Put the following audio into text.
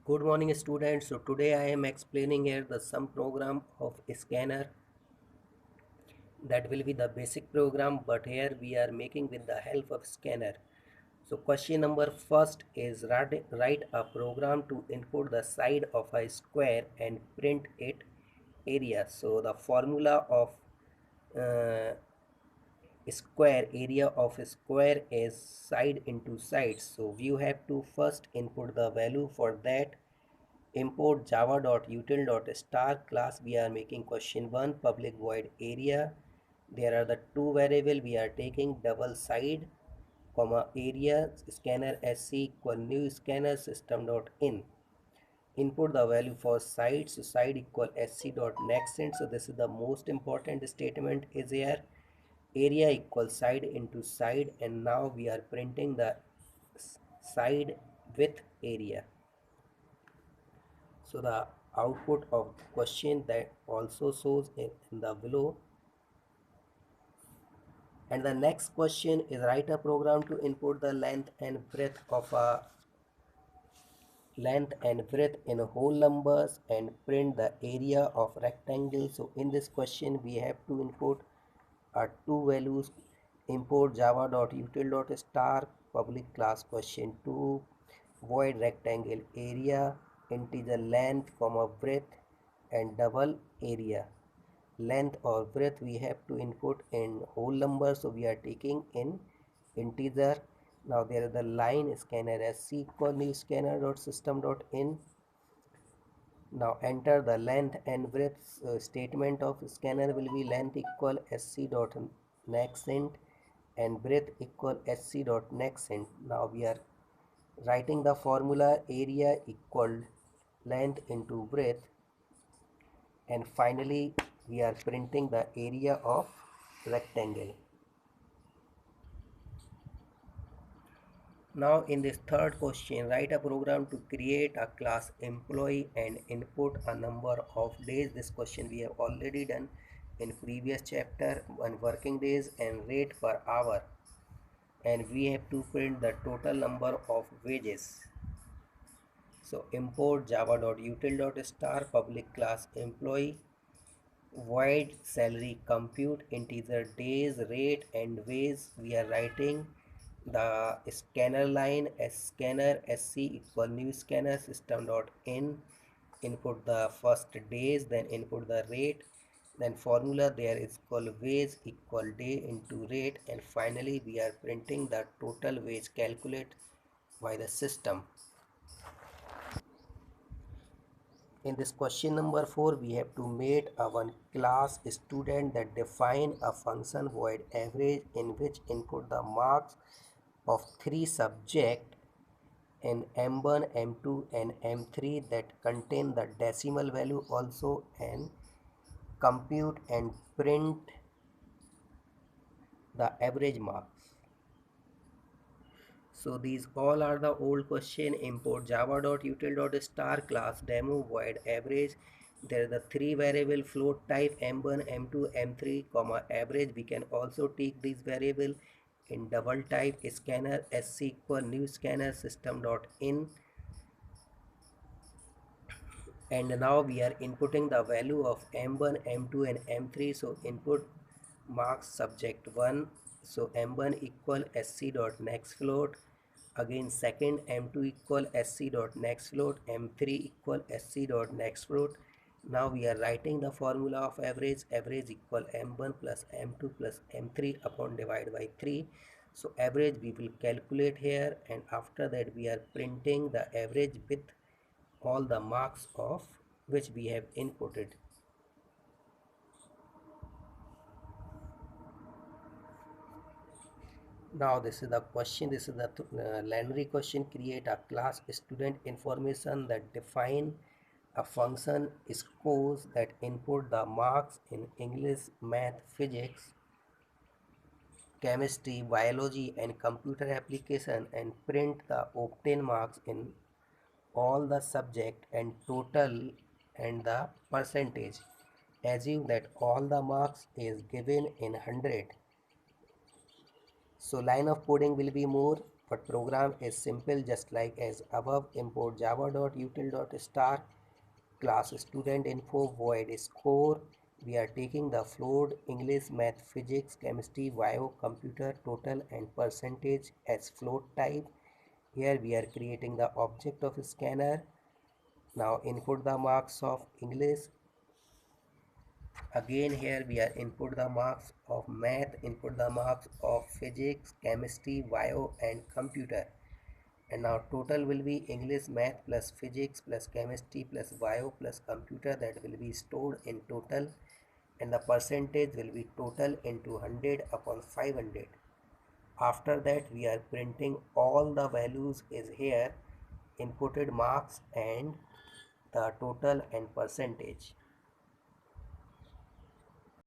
Good morning students. So today I am explaining here the sum program of scanner. That will be the basic program, but here we are making with the help of scanner. So question number first is write a program to input the side of a square and print it area. So the formula of uh, square area of a square is side into side. So you have to first input the value. For that, import java.util.star class. We are making question 1 public void area. There are the two variable we are taking, double side comma area scanner sc equal new scanner system.in. Input the value for side, so side equal sc dot nextend. So this is the most important statement is here. Area equals side into side, and now we are printing the side with area. So the output of question that also shows in the below. And the next question is write a program to input the length and breadth in whole numbers and print the area of rectangle. So in this question we have to input two values. Import java.util.star public class question 2 void rectangle area integer length comma breadth and double area. Length or breadth we have to input in whole number, so we are taking in integer. Now there is the line scanner sc equal new scanner dot system dot in. Now enter the length and breadth. Statement of scanner will be length equal sc dot nextend and breadth equal sc dot nextend. Now we are writing the formula area equal length into breadth, and finally we are printing the area of rectangle. Now in this third question, write a program to create a class employee and input a number of days. This question we have already done in previous chapter on working days and rate per hour, and we have to print the total number of wages. So import java.util.star public class employee void salary compute integer days rate and wage. We are writing the scanner line as scanner sc equal new scanner system dot in. Input the first days, then input the rate, then formula there is equal wage equal day into rate, and finally we are printing the total wage calculate by the system. In this question number 4, we have to make a one class student that define a function void average in which input the marks of three subject in M1, M2 and M3 that contain the decimal value also, and compute and print the average marks. So these all are the old question. Import java.util.star class demo void average. There are the three variable float type m1 m2 m3 comma average. We can also take these variable in double type scanner sc equal new scanner system dot in. And now we are inputting the value of m1 m2 and m3. So input marks subject 1, so m1 equal sc dot next float, again second m2 equal sc dot next float, m3 equal sc dot next float. Now we are writing the formula of average. Average equal m1 plus m2 plus m3 upon divide by 3. So average we will calculate here, and after that we are printing the average with all the marks of which we have inputted. Now this is the question, this is the Landry question. Create a class student information that define a function scores that input the marks in English, math, physics, chemistry, biology and computer application, and print the obtained marks in all the subject and total and the percentage. Assume that all the marks is given in 100. So line of coding will be more. but program is simple just like as above. Import java.util.star class student info void score. We are taking the float English, math, physics, chemistry, bio, computer, total and percentage as float type. Here we are creating the object of scanner. Now input the marks of English. Again here we are input the marks of math, input the marks of physics, chemistry, bio and computer. And now total will be English, math plus physics plus chemistry plus bio plus computer, that will be stored in total, and the percentage will be total into 100 upon 500. After that we are printing all the values is here, inputted marks and the total and percentage.